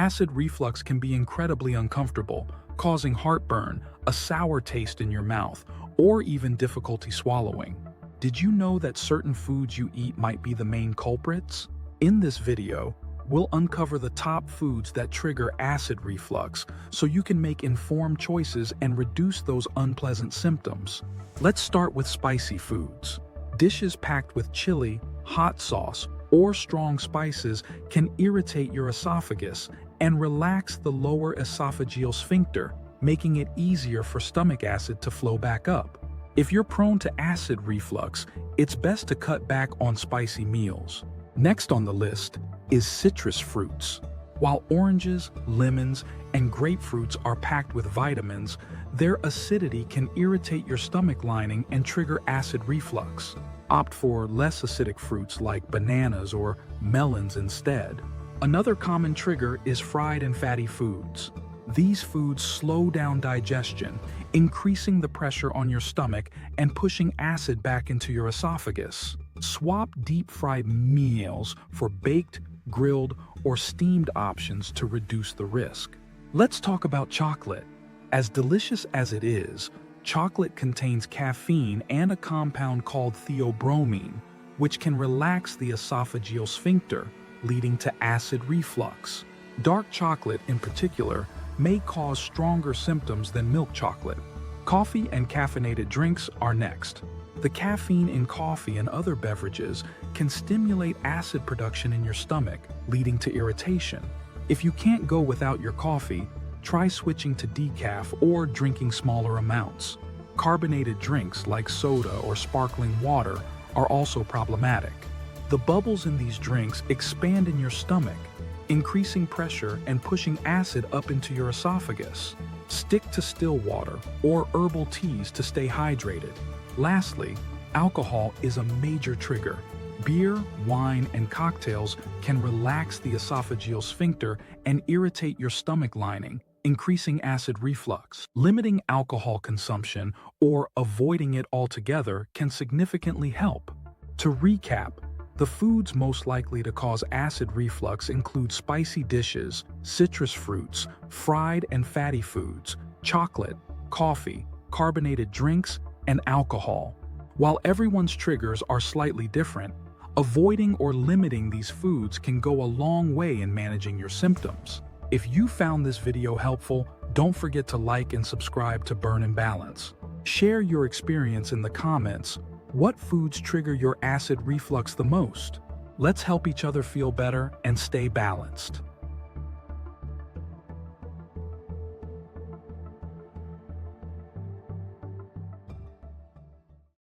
Acid reflux can be incredibly uncomfortable, causing heartburn, a sour taste in your mouth, or even difficulty swallowing. Did you know that certain foods you eat might be the main culprits? In this video, we'll uncover the top foods that trigger acid reflux so you can make informed choices and reduce those unpleasant symptoms. Let's start with spicy foods. Dishes packed with chili, hot sauce, or strong spices can irritate your esophagus and relax the lower esophageal sphincter, making it easier for stomach acid to flow back up. If you're prone to acid reflux, it's best to cut back on spicy meals. Next on the list is citrus fruits. While oranges, lemons, and grapefruits are packed with vitamins, their acidity can irritate your stomach lining and trigger acid reflux. Opt for less acidic fruits like bananas or melons instead. Another common trigger is fried and fatty foods. These foods slow down digestion, increasing the pressure on your stomach and pushing acid back into your esophagus. Swap deep-fried meals for baked, grilled, or steamed options to reduce the risk. Let's talk about chocolate. As delicious as it is, chocolate contains caffeine and a compound called theobromine, which can relax the esophageal sphincter, leading to acid reflux. Dark chocolate, in particular, may cause stronger symptoms than milk chocolate. Coffee and caffeinated drinks are next. The caffeine in coffee and other beverages can stimulate acid production in your stomach, leading to irritation. If you can't go without your coffee, try switching to decaf or drinking smaller amounts. Carbonated drinks like soda or sparkling water are also problematic. The bubbles in these drinks expand in your stomach, increasing pressure and pushing acid up into your esophagus. Stick to still water or herbal teas to stay hydrated. Lastly, alcohol is a major trigger. Beer, wine, and cocktails can relax the esophageal sphincter and irritate your stomach lining, increasing acid reflux. Limiting alcohol consumption or avoiding it altogether can significantly help. To recap, the foods most likely to cause acid reflux include spicy dishes, citrus fruits, fried and fatty foods, chocolate, coffee, carbonated drinks, and alcohol. While everyone's triggers are slightly different, avoiding or limiting these foods can go a long way in managing your symptoms. If you found this video helpful, don't forget to like and subscribe to Burn and Balance. Share your experience in the comments. What foods trigger your acid reflux the most? Let's help each other feel better and stay balanced.